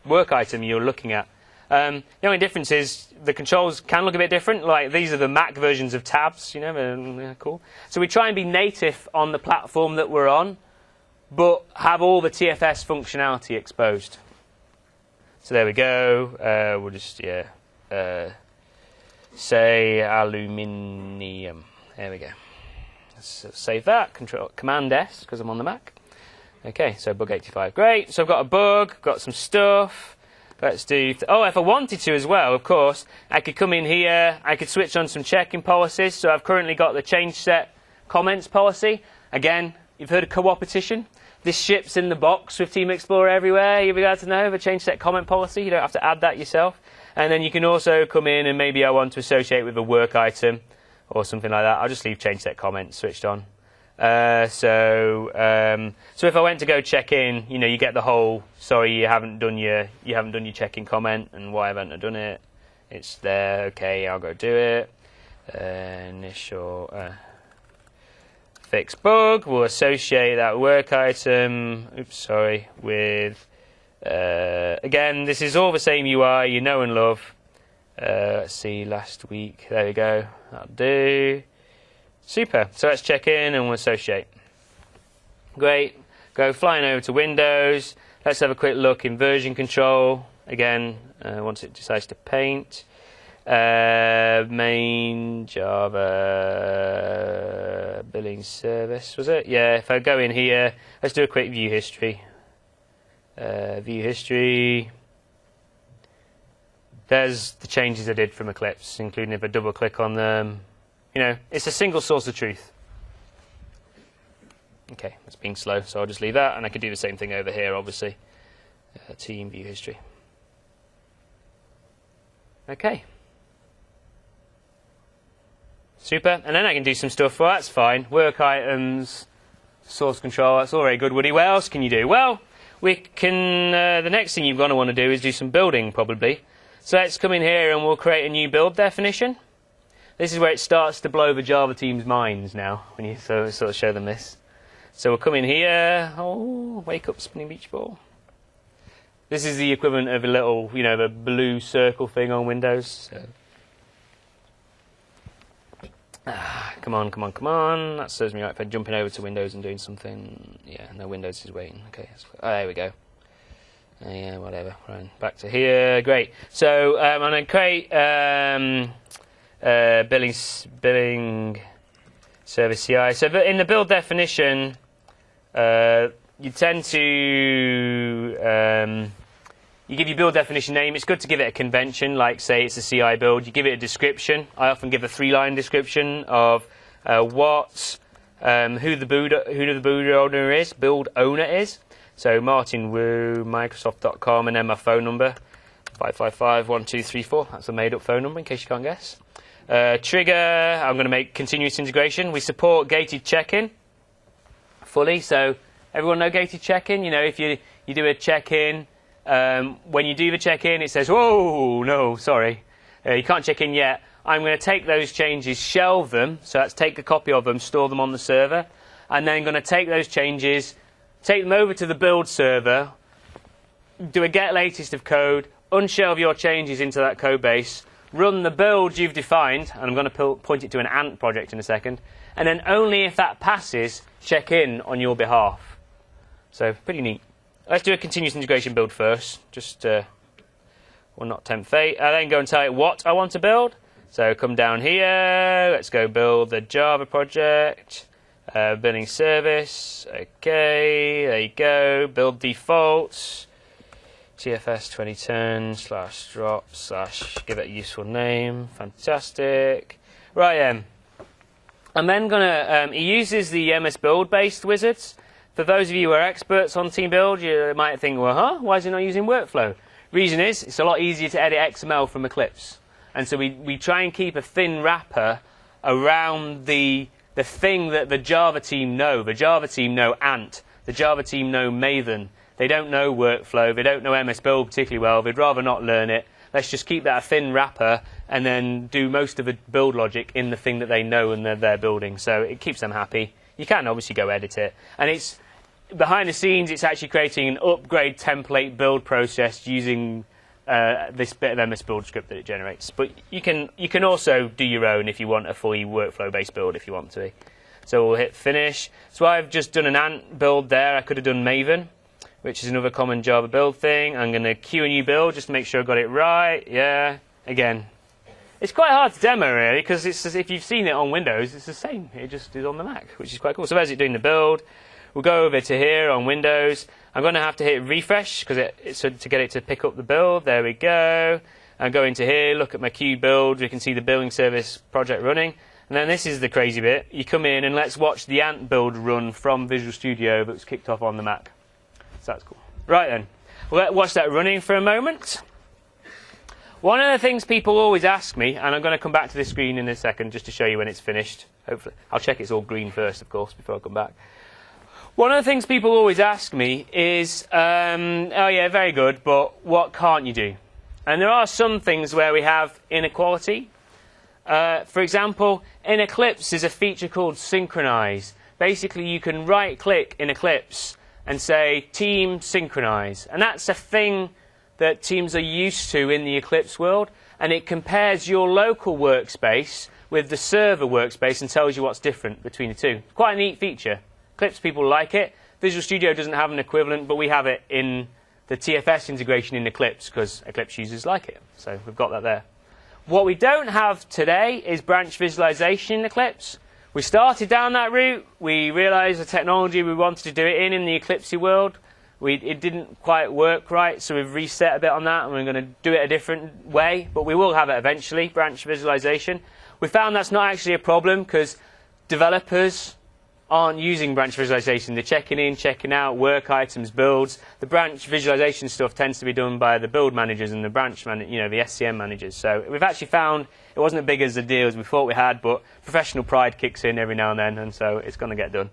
work item you're looking at. The only difference is the controls can look a bit different. Like these are the Mac versions of tabs. You know, they're cool. So we try and be native on the platform that we're on, but have all the TFS functionality exposed. So there we go. We'll just say aluminium. There we go. Let's save that. Command S because I'm on the Mac. Okay, so bug 85. Great. So I've got a bug. Got some stuff. Let's do. Oh, if I wanted to as well, of course, I could come in here. I could switch on some checking policies. So I've currently got the change set comments policy. Again, you've heard of co-opetition. This ships in the box with Team Explorer everywhere. You'll be glad to know the change set comment policy. You don't have to add that yourself. And then you can also come in and maybe I want to associate with a work item or something like that. I'll just leave change set comments switched on. So if I went to go check in, you know, you get the whole. Sorry, you haven't done your check-in comment, and why haven't I done it? It's there. Okay, I'll go do it. Initial fix bug. We'll associate that work item. Oops, sorry. With again, this is all the same UI you know and love. Let's see, last week. There we go. That'll do. Super. So let's check in and we'll associate. Great. Go flying over to Windows. Let's have a quick look in version control. Again, once it decides to paint. Main Java billing service, was it? Yeah, if I go in here, let's do a quick view history. View history. There's the changes I did from Eclipse, including if I double click on them. You know, it's a single source of truth. Okay, it's being slow, so I'll just leave that, and I could do the same thing over here, obviously. Team view history. Okay. Super, and then I can do some stuff. Well, that's fine. Work items, source control, that's all very good, Woody. What else can you do? Well, we can. The next thing you're going to want to do is do some building, probably. So let's come in here and we'll create a new build definition. This is where it starts to blow the Java team's minds now, when you sort of show them this. So we'll come in here. Oh, wake up, spinning beach ball. This is the equivalent of a little, you know, the blue circle thing on Windows. So Come on, come on, come on. That serves me right for jumping over to Windows and doing something. Yeah, no, Windows is waiting. Okay, there we go. Yeah, whatever. Right, back to here. Great. So I'm going to create billing service CI. So in the build definition, you tend to you give your build definition name. It's good to give it a convention, like say it's a CI build. You give it a description. I often give a 3-line description of who the build owner is. So Martin Wu, Microsoft.com, and then my phone number, 555-1234. That's a made-up phone number in case you can't guess. Trigger, I'm going to make continuous integration. We support gated check-in fully. So everyone know gated check-in? You know, if you do a check-in, when you do the check-in, it says, whoa, no, sorry, you can't check in yet. I'm going to take those changes, shelve them, so that's take a copy of them, store them on the server, and then going to take those changes, take them over to the build server, do a get latest of code, unshelve your changes into that code base, run the build you've defined, and I'm going to point it to an Ant project in a second, and then only if that passes, check in on your behalf. So pretty neat. Let's do a continuous integration build first, just will not tempt fate. I then go and tell it what I want to build. So come down here, let's go build the Java project, billing service, okay, there you go, build defaults, TFS 2010 /drop / give it a useful name, fantastic. Right then, I'm then going to, he uses the MS Build based wizards. For those of you who are experts on team build, you might think, well, why is he not using workflow? Reason is, it's a lot easier to edit XML from Eclipse. And so we try and keep a thin wrapper around the thing that the Java team know. The Java team know Ant. The Java team know Maven. They don't know workflow. They don't know MS Build particularly well. They'd rather not learn it. Let's just keep that a thin wrapper and then do most of the build logic in the thing that they know and they're building. So it keeps them happy. You can obviously go edit it. And it's behind the scenes, it's actually creating an upgrade template build process using this bit of MS Build script that it generates. But you can also do your own if you want a fully workflow-based build if you want to. So we'll hit finish. So I've just done an Ant build there. I could have done Maven, which is another common Java build thing. I'm going to queue a new build just to make sure I got it right. Yeah, again. It's quite hard to demo, really, because it's as if you've seen it on Windows, it's the same. It just is on the Mac, which is quite cool. So there's it doing the build. We'll go over to here on Windows. I'm going to have to hit refresh to get it to pick up the build. There we go. And go into here, look at my queue build. We can see the billing service project running. And then this is the crazy bit. You come in and let's watch the Ant build run from Visual Studio that was kicked off on the Mac. So that's cool. Right then, we'll watch that running for a moment. One of the things people always ask me, and I'm going to come back to this screen in a second just to show you when it's finished. Hopefully, I'll check it's all green first, of course, before I come back. One of the things people always ask me is, oh yeah, very good, but what can't you do? And there are some things where we have inequality. For example, in Eclipse there's a feature called Synchronize. Basically, you can right-click in Eclipse and say Team Synchronize. And that's a thing that teams are used to in the Eclipse world. And it compares your local workspace with the server workspace and tells you what's different between the two. Quite a neat feature. Eclipse people like it. Visual Studio doesn't have an equivalent, but we have it in the TFS integration in Eclipse because Eclipse users like it. So we've got that there. What we don't have today is branch visualization in Eclipse. We started down that route. We realized the technology we wanted to do it in the Eclipse world. It didn't quite work right, so we've reset a bit on that, and we're going to do it a different way. But we will have it eventually, branch visualization. We found that's not actually a problem because developers aren't using branch visualization. They're checking in, checking out, work items, builds. The branch visualization stuff tends to be done by the build managers and the branch the SCM managers. So we've actually found it wasn't as big as a deal as we thought we had, but professional pride kicks in every now and then, and so it's going to get done.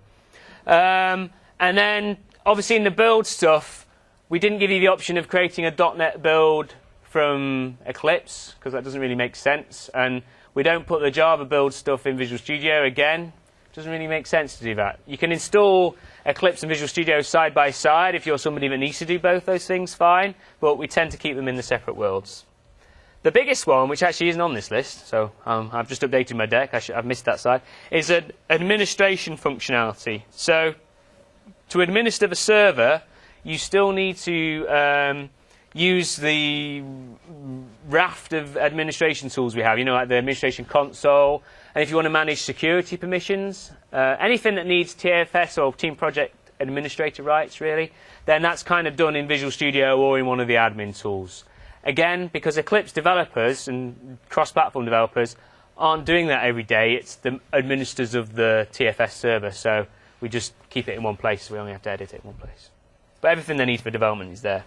And then, obviously, in the build stuff, we didn't give you the option of creating a .NET build from Eclipse, because that doesn't really make sense. And we don't put the Java build stuff in Visual Studio again. Doesn't really make sense to do that. You can install Eclipse and Visual Studio side by side if you're somebody that needs to do both those things, fine, but we tend to keep them in the separate worlds. The biggest one, which actually isn't on this list, so I've just updated my deck, I've missed that side, is an administration functionality. So to administer the server, you still need to use the raft of administration tools we have, like the administration console, and if you want to manage security permissions, anything that needs TFS or Team Project Administrator rights, really, then that's kind of done in Visual Studio or in one of the admin tools. Again, because Eclipse developers and cross-platform developers aren't doing that every day, it's the administrators of the TFS server, so we just keep it in one place, so we only have to edit it in one place. But everything they need for development is there.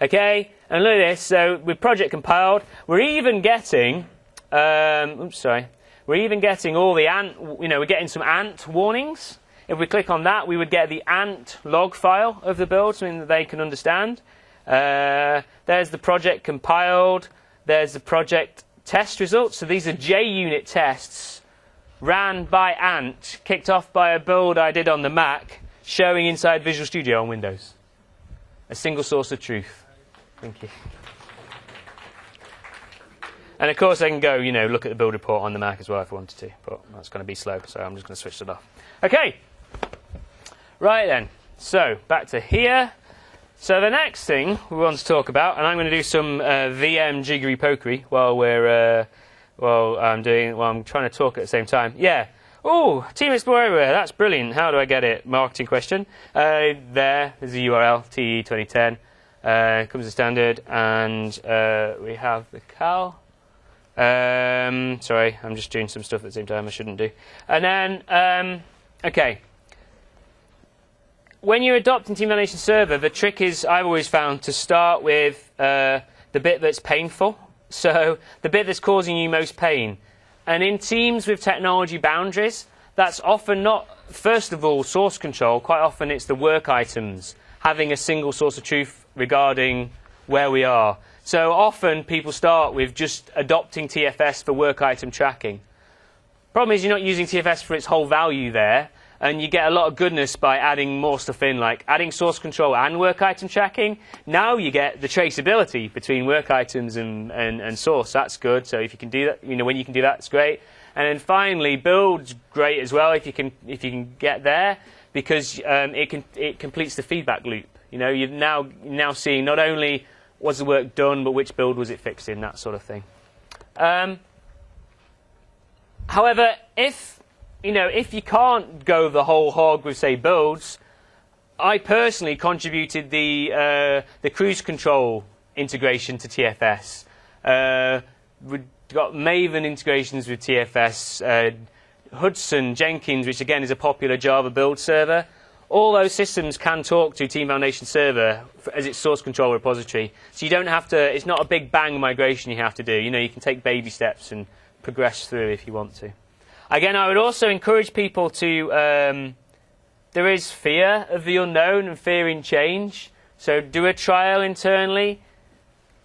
Okay, and look at this. So with project compiled, we're even getting, we're even getting all the ant. We're getting some ant warnings. If we click on that, we would get the ant log file of the build, something that they can understand. There's the project compiled. There's the project test results. So these are JUnit tests ran by Ant, kicked off by a build I did on the Mac, showing inside Visual Studio on Windows. A single source of truth. Thank you. And of course I can go, look at the build report on the Mac as well if I wanted to, but that's going to be slow, so I'm just going to switch it off. Okay. Right then. So back to here. So the next thing we want to talk about, and I'm going to do some VM jiggery pokery while I'm trying to talk at the same time. Yeah. Oh, Team Explorer Everywhere. That's brilliant. How do I get it? Marketing question. There's the URL, TE 2010. Comes as standard, and we have the cal. Sorry, I'm just doing some stuff at the same time I shouldn't do. And then, okay. When you're adopting Team Foundation Server, the trick is, I've always found, to start with the bit that's painful. So the bit that's causing you most pain. And in teams with technology boundaries, that's often not, first of all, source control. Quite often it's the work items, having a single source of truth regarding where we are. So often people start with just adopting TFS for work item tracking. Problem is you're not using TFS for its whole value there, and you get a lot of goodness by adding more stuff in, like adding source control and work item tracking. Now you get the traceability between work items and source. That's good. So if you can do that, when you can do that, it's great. And then finally, build's great as well if you can get there, because it completes the feedback loop. You're now seeing not only was the work done, but which build was it fixed in, that sort of thing. However, if you can't go the whole hog with, say, builds, I personally contributed the cruise control integration to TFS. We've got Maven integrations with TFS, Hudson, Jenkins, which again is a popular Java build server. All those systems can talk to Team Foundation Server as its source control repository. So you don't have to, it's not a big bang migration you have to do. You can take baby steps and progress through if you want to. Again, I would also encourage people to, there is fear of the unknown and fear in change. So do a trial internally,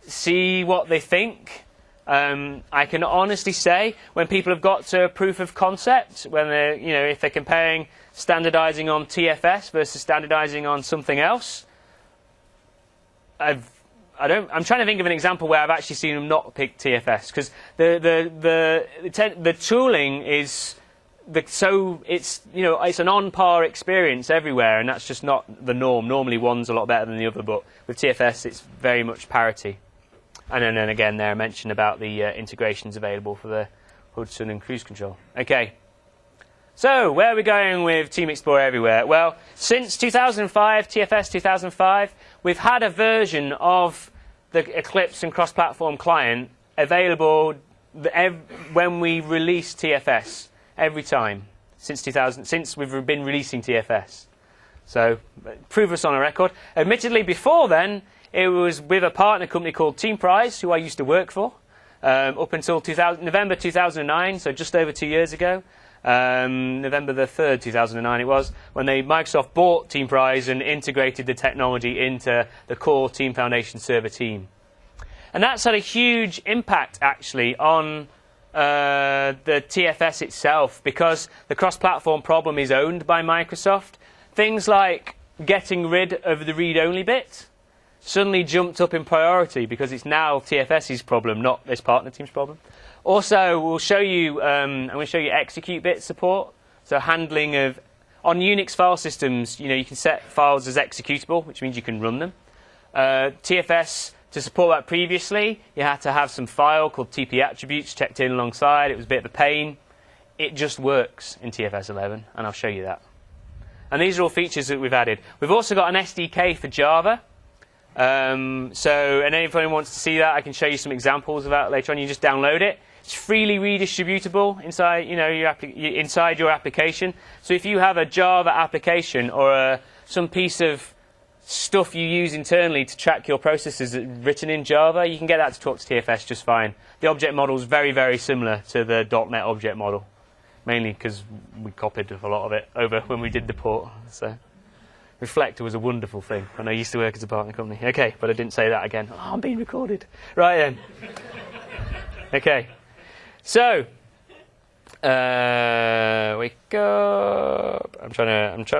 see what they think. I can honestly say when people have got to a proof of concept, when they're, if they're comparing standardizing on TFS versus standardizing on something else, I'm trying to think of an example where I've actually seen them not pick TFS, because the tooling is it's an on par experience everywhere, and that's just not the norm. Normally one's a lot better than the other, but with TFS it's very much parity. And then again there I mentioned about the integrations available for the Hudson and cruise control. Okay. So, where are we going with Team Explorer Everywhere? Well, since 2005, TFS 2005, we've had a version of the Eclipse and cross-platform client available when we release TFS every time since we've been releasing TFS. So, prove us on a record. Admittedly, before then, it was with a partner company called Team Prize, who I used to work for, up until November 2009, so just over 2 years ago. November the 3rd, 2009 it was, when Microsoft bought Team Prize and integrated the technology into the core Team Foundation Server team. And that's had a huge impact, actually, on the TFS itself, because the cross-platform problem is owned by Microsoft. Things like getting rid of the read-only bit. suddenly jumped up in priority because it's now TFS's problem, not this partner team's problem. Also, we'll show you, I'm going to show you execute bit support. So handling of, on Unix file systems, you can set files as executable, which means you can run them. TFS, to support that previously, you had to have some file called TP attributes checked in alongside. It was a bit of a pain. It just works in TFS 11, and I'll show you that. And these are all features that we've added. We've also got an SDK for Java. And if anyone wants to see that, I can show you some examples of that later on. You just download it. It's freely redistributable inside, inside your application. So if you have a Java application or some piece of stuff you use internally to track your processes written in Java, you can get that to talk to TFS just fine. The object model is very, very similar to the .NET object model, mainly because we copied a lot of it over when we did the port. So Reflector was a wonderful thing when I used to work as a partner company. Okay, but I didn't say that again. Oh, I'm being recorded. Right then. Okay. So, wake up.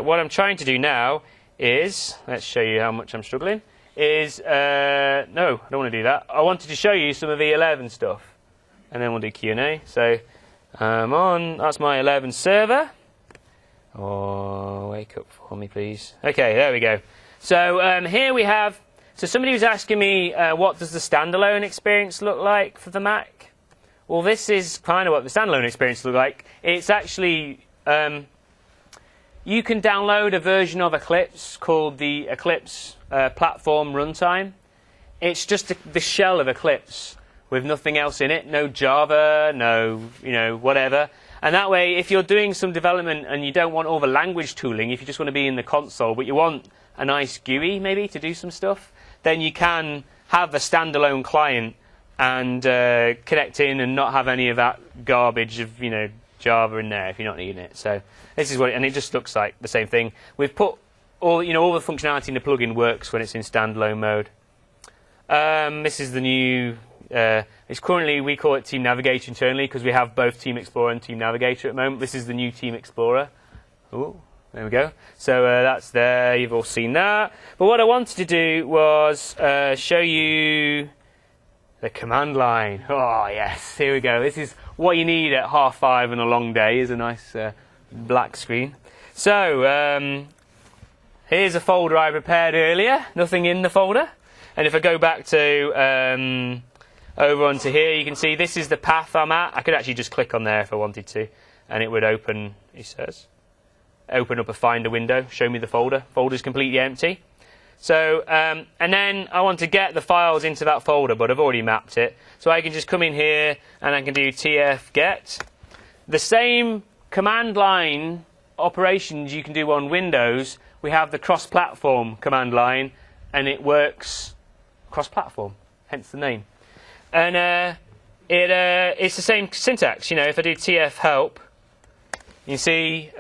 What I'm trying to do now is, let's show you how much I'm struggling, is, no, I don't want to do that. I wanted to show you some of the 11 stuff. And then we'll do Q&A. So, that's my 11 server. Oh, wake up for me, please. Okay, there we go. So, here we have, so somebody was asking me, what does the standalone experience look like for the Mac? Well, this is kind of what the standalone experience looks like. It's actually, you can download a version of Eclipse called the Eclipse Platform Runtime. It's just the shell of Eclipse with nothing else in it, no Java, no, whatever. And that way, if you're doing some development and you don't want all the language tooling, if you just want to be in the console, but you want a nice GUI maybe to do some stuff, then you can have a standalone client and connect in and not have any of that garbage of Java in there if you're not needing it. So this is what, and it just looks like the same thing. We've put all the functionality in the plugin works when it's in standalone mode. This is the new. It's currently, we call it Team Navigator internally because we have both Team Explorer and Team Navigator at the moment. This is the new Team Explorer. Ooh, there we go. So that's there. You've all seen that. But what I wanted to do was show you the command line. Oh, yes. Here we go. This is what you need at 5:30 on a long day, is a nice black screen. So here's a folder I prepared earlier. Nothing in the folder. And if I go back to over onto here, you can see this is the path I'm at. I could actually just click on there if I wanted to, and it would open, he says, open up a Finder window, show me the folder. Folder's completely empty. So, and then I want to get the files into that folder, but I've already mapped it. So I can just come in here and I can do tf get. The same command line operations you can do on Windows, we have the cross-platform command line, and it works cross-platform, hence the name. And it's the same syntax. If I do tf help, you see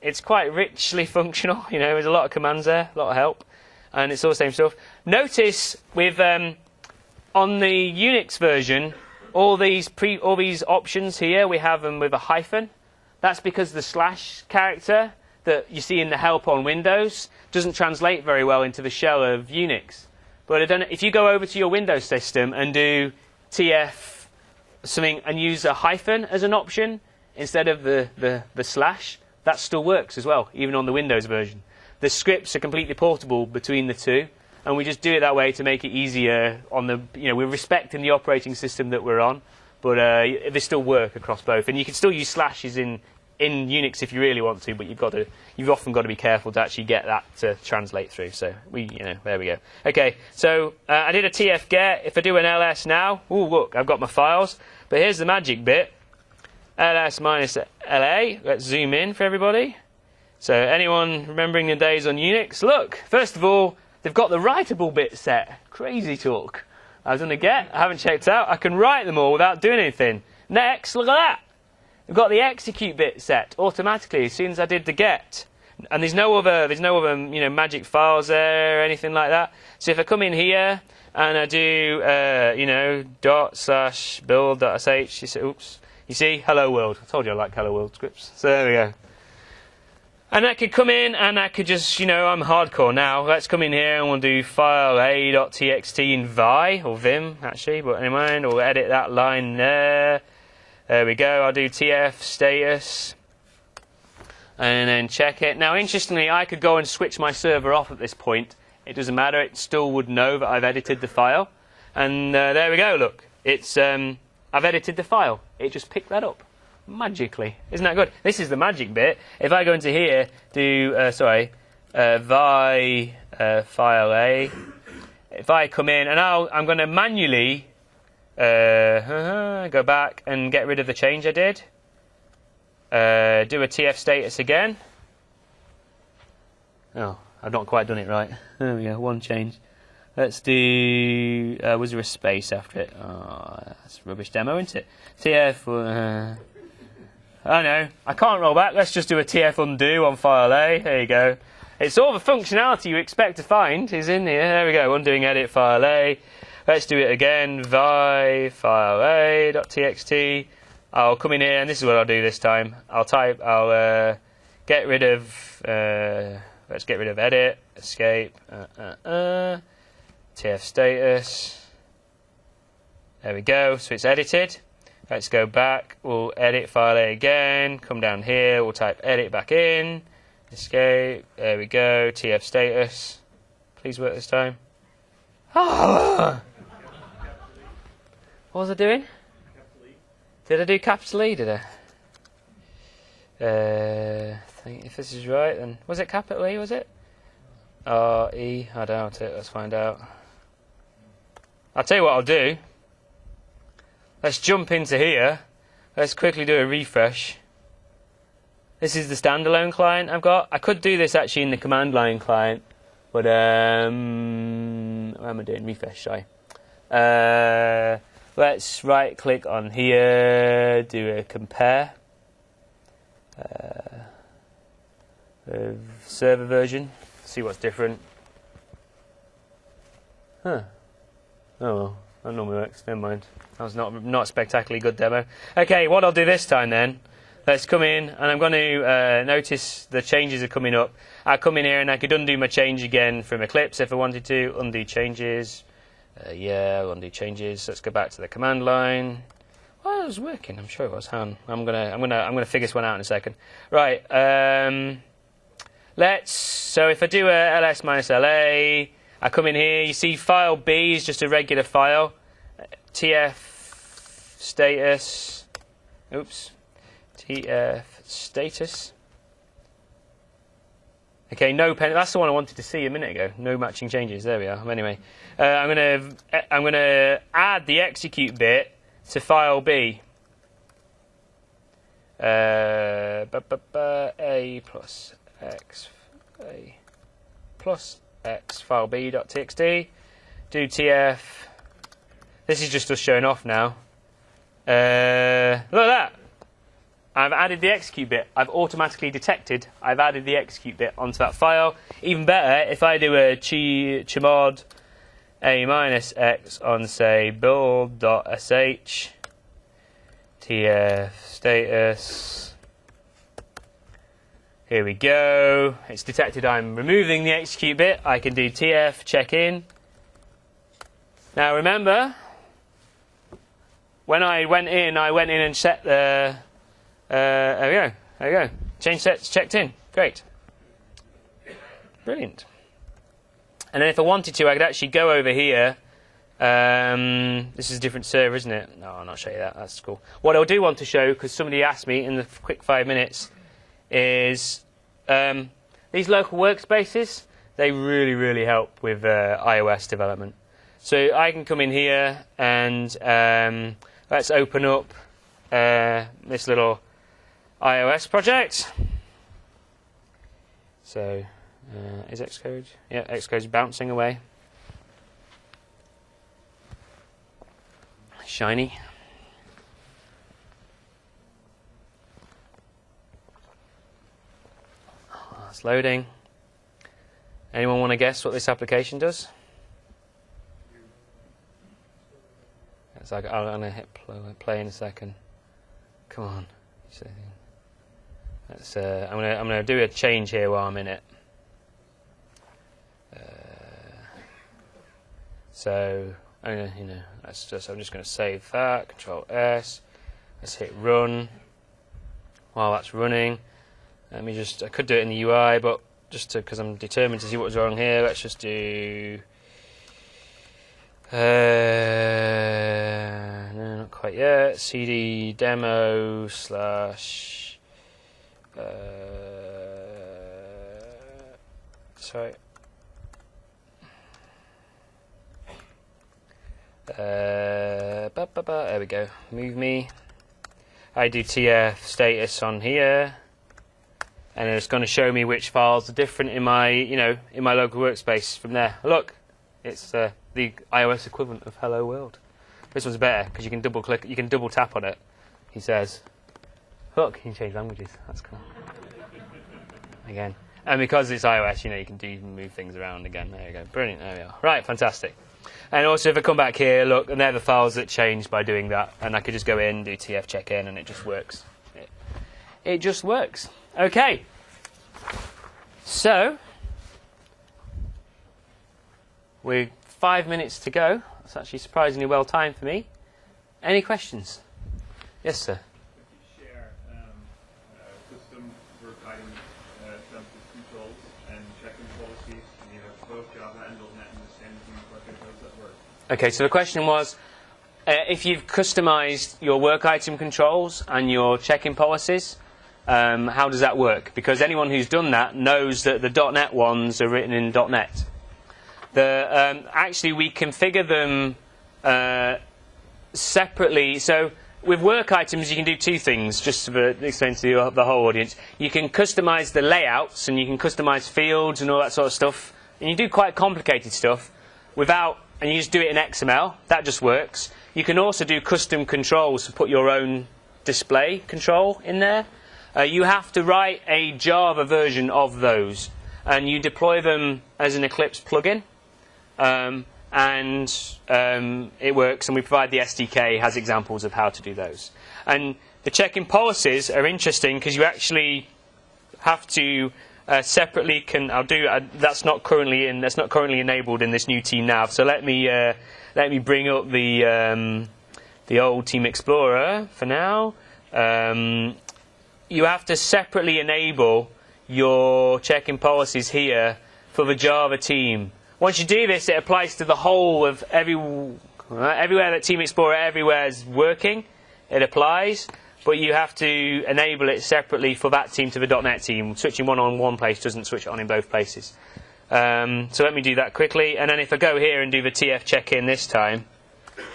it's quite richly functional. There's a lot of commands there, a lot of help. And it's all the same stuff. Notice with on the Unix version, all these options here, we have them with a hyphen. That's because the / character that you see in the help on Windows doesn't translate very well into the shell of Unix. But if you go over to your Windows system and do tf something and use a hyphen as an option instead of the /, that still works as well, even on the Windows version. The scripts are completely portable between the two, and we just do it that way to make it easier on the, we're respecting the operating system that we're on, but they still work across both. And you can still use slashes in Unix if you really want to, but you've often got to be careful to actually get that to translate through. So there we go. Okay, so I did a tf get. If I do an ls now, ooh, look, I've got my files. But here's the magic bit. ls minus la. Let's zoom in for everybody. So anyone remembering the days on Unix? Look, first of all, they've got the writable bit set. Crazy talk. I was on a get. I haven't checked out. I can write them all without doing anything. Next, look at that. We've got the execute bit set automatically as soon as I did the get. And there's no other magic files there or anything like that. So if I come in here and I do ./build.sh, you see, hello world. I told you I like hello world scripts. So there we go. And I could come in and I could just, I'm hardcore now. Let's come in here and we'll do file a.txt in vi, or vim actually, but never mind. We'll edit that line there. There we go. I'll do tf status and then check it. Now, interestingly, I could go and switch my server off at this point. It doesn't matter. It still would know that I've edited the file. And there we go. Look, it's I've edited the file. It just picked that up. Magically. Isn't that good? This is the magic bit. If I go into here, do, vi file A, if I come in, and I'm going to manually go back and get rid of the change I did, do a tf status again. Oh, I've not quite done it right. There we go, one change. Let's do, was there a space after it? Oh, that's a rubbish demo, isn't it? TF, oh no, I can't roll back. Let's just do a TF undo on file A. There you go. It's all the functionality you expect to find is in here. There we go, undoing edit file A. Let's do it again, vi file A.txt. I'll come in here, and this is what I'll do this time. I'll get rid of, let's get rid of edit, escape, TF status. There we go, so it's edited. Let's go back, we'll edit file A again, come down here, we'll type edit back in, escape, there we go, TF status. Please work this time. Oh! What was I doing? Did I do capital E, did I? I think if this is right, then... Was it capital E, was it? R-E, I doubt it, let's find out. I'll tell you what I'll do. Let's jump into here. Let's quickly do a refresh. This is the standalone client I've got. I could do this actually in the command line client, but what am I doing? Refresh, sorry. Let's right click on here, do a compare. Server version, see what's different. Huh. Oh well, that normally works, never mind. That was not a spectacularly good demo. Okay, what I'll do this time then, let's come in and I'm going to notice the changes are coming up. I'll come in here and I could undo my change again from Eclipse if I wanted to. Undo changes. Yeah, I'll undo changes. Let's go back to the command line. Well, it was working. I'm sure it was. Hang on. I'm gonna figure this one out in a second. Right. So if I do a ls-la, I come in here. You see, file B is just a regular file. TF status. Oops. TF status. Okay, no pen. That's the one I wanted to see a minute ago. No matching changes. There we are. Anyway, I'm gonna add the execute bit to file B. A plus x file B.txt. Do TF. This is just us showing off now. Look at that. I've added the execute bit. I've automatically detected I've added the execute bit onto that file. Even better, if I do a chmod a-x on, say, build.sh, tf status. Here we go. It's detected I'm removing the execute bit. I can do tf check in. Now remember, when I went in and set the... there we go. Change sets checked in. Great. Brilliant. And then if I wanted to, I could actually go over here. This is a different server, isn't it? No, I'll not show you that. That's cool. What I do want to show, because somebody asked me in the quick 5 minutes, is these local workspaces. They really, really help with iOS development. So I can come in here and let's open up this little iOS project. So is Xcode? Yeah, Xcode's bouncing away. Shiny. Oh, it's loading. Anyone want to guess what this application does? It's like, I'm going to hit play in a second. Come on. Let's, I'm gonna do a change here while I'm in it. So I'm just going to save that. Control S. Let's hit run. While that's running, I could do it in the UI, but just because I'm determined to see what's wrong here, let's just do. No, not quite yet. CD demo / sorry. There we go. Move me. I do TF status on here, and it's going to show me which files are different in my, in my local workspace from there. Look, it's the iOS equivalent of Hello World. This one's better because you can double click, you can double tap on it. He says, "Look, you can change languages. That's cool." Again, and because it's iOS, you can move things around again. There you go, brilliant. There we are. Right, fantastic. And also, if I come back here, look, and they're the files that changed by doing that. And I could just go in, do TF check-in, and it just works. It just works. Okay. So, we're 5 minutes to go. That's actually surprisingly well timed for me. Any questions? Yes, sir. If you share custom work item template controls and check-in policies, and you have both Java and .NET in the same team bucket, how does that work? Okay, so the question was, if you've customized your work item controls and your check-in policies, how does that work? Because anyone who's done that knows that the .NET ones are written in .NET. Actually, we configure them separately. So with work items, you can do two things, just to explain to the whole audience. You can customize the layouts, and you can customize fields and all that sort of stuff. And you do quite complicated stuff and you just do it in XML. That just works. You can also do custom controls to put your own display control in there. You have to write a Java version of those, and you deploy them as an Eclipse plugin. It works, and we provide the SDK has examples of how to do those. And the check-in policies are interesting because you actually have to separately that's not currently enabled in this new team nav. So let me bring up the old Team Explorer for now. You have to separately enable your check-in policies here for the Java team. Once you do this, it applies to the whole of everywhere that Team Explorer everywhere is working. It applies, but you have to enable it separately for that team to the .NET team. Switching one on one place doesn't switch it on in both places. So let me do that quickly, and then if I go here and do the TF check-in this time,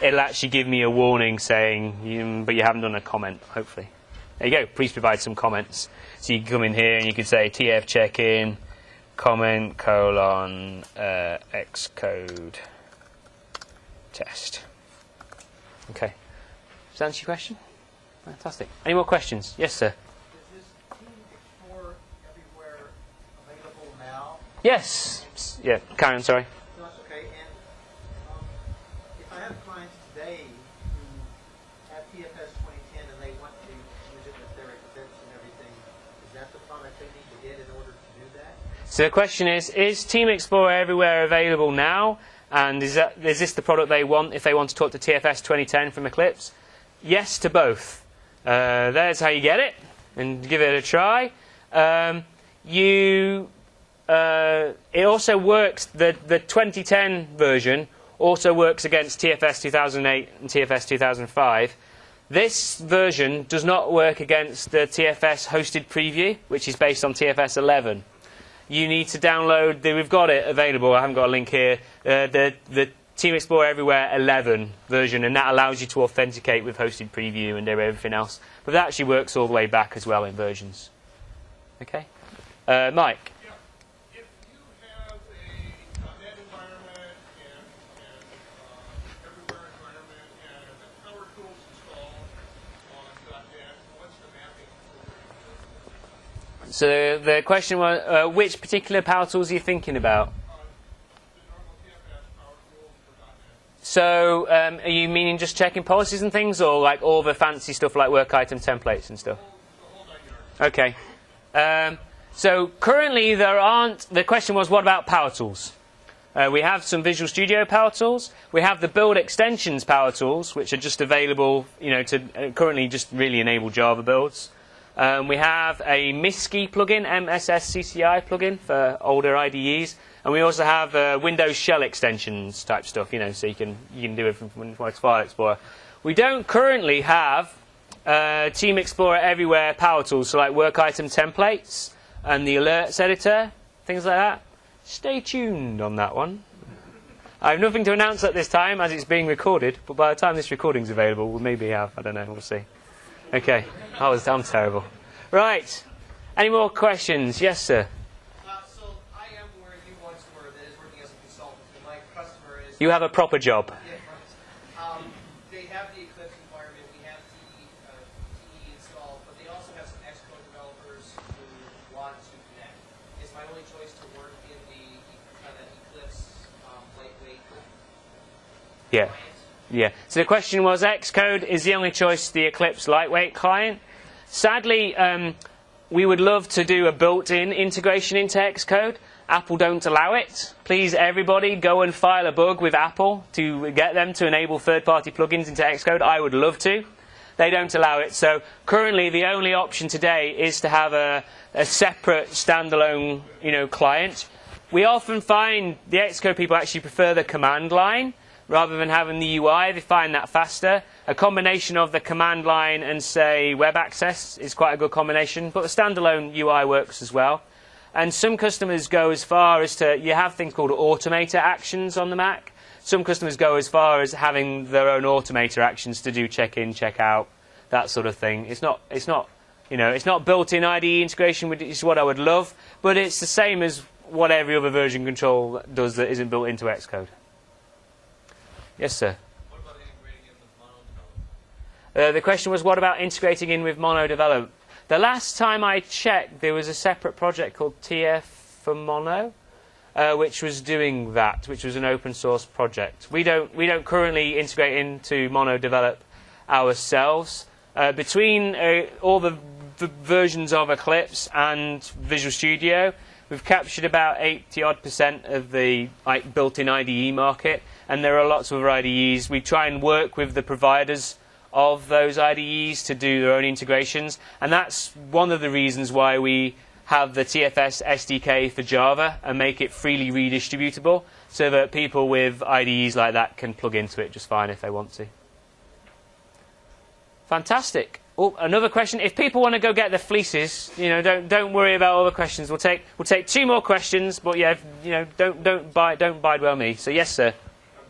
it'll actually give me a warning saying, but you haven't done a comment, hopefully. There you go, please provide some comments. So you can come in here and you can say TF check-in, comment, : Xcode test. Okay. Does that answer your question? Fantastic. Any more questions? Yes, sir. Is this Team Explorer everywhere available now? Yes. Yeah, Karen, sorry. No, that's okay. And if I have clients today who have TFS 2010 and they want to use it with their expense and everything, is that the product they need to get in order to do that? So the question is Team Explorer everywhere available now? And is this the product they want if they want to talk to TFS 2010 from Eclipse? Yes to both. There's how you get it, and give it a try. It also works, the 2010 version also works against TFS 2008 and TFS 2005. This version does not work against the TFS hosted preview, which is based on TFS 11. You need to download, we've got it available, I haven't got a link here, the Team Explorer Everywhere 11 version, and that allows you to authenticate with hosted preview and do everything else. But that actually works all the way back as well in versions. Okay? Mike? Yeah. If you have a .NET environment and Everywhere environment and Power Tools installed on .NET, what's the mapping? So the question was, which particular Power Tools are you thinking about? So, are you meaning just checking policies and things, or like all the fancy stuff like work item templates and stuff? Okay. So currently there aren't. The question was, what about power tools? We have some Visual Studio power tools. We have the Build Extensions power tools, which are just available, to currently just really enable Java builds. We have a MISCI plugin, MSSCCI plugin for older IDEs, and we also have Windows Shell extensions type stuff, so you can do it from Windows File Explorer. We don't currently have Team Explorer Everywhere power tools, so like work item templates and the alerts editor, things like that. Stay tuned on that one. I have nothing to announce at this time as it's being recorded, but by the time this recording's available, we'll maybe have. I don't know. We'll see. Okay. I'm terrible. Right. Any more questions? Yes, sir. So I am where you once were, that is working as a consultant. And my customer is. You have a proper job. Yeah, right. They have the Eclipse environment. We have TE installed, but they also have some Xcode developers who want to connect. Is my only choice to work in the kind of Eclipse lightweight Yeah. client? Yeah. So the question was, Xcode is the only choice, the Eclipse lightweight client. Sadly, we would love to do a built-in integration into Xcode. Apple don't allow it. Please, everybody, go and file a bug with Apple to get them to enable third-party plugins into Xcode. I would love to. They don't allow it. So currently, the only option today is to have a separate standalone, client. We often find the Xcode people actually prefer the command line rather than having the UI. They find that faster. A combination of the command line and, say, web access is quite a good combination, but the standalone UI works as well. And some customers go as far as you have things called automator actions on the Mac. Some customers go as far as having their own automator actions to do check-in, check-out, that sort of thing. It's not built-in IDE integration, which is what I would love, but it's the same as what every other version control does that isn't built into Xcode. Yes, sir. What about integrating in with Mono Develop? The question was, what about integrating in with Mono Develop? The last time I checked, there was a separate project called TF for Mono, which was doing that, which was an open source project. We don't currently integrate into Mono Develop ourselves. Between all the versions of Eclipse and Visual Studio, we've captured about 80-odd% of the built-in IDE market, and there are lots of other IDEs. We try and work with the providers of those IDEs to do their own integrations, and that's one of the reasons why we have the TFS SDK for Java and make it freely redistributable, so that people with IDEs like that can plug into it just fine if they want to. Fantastic. Oh, another question. If people want to go get their fleeces, don't worry about all the questions. We'll take 2 more questions, but yeah, don't bide well me. So yes, sir.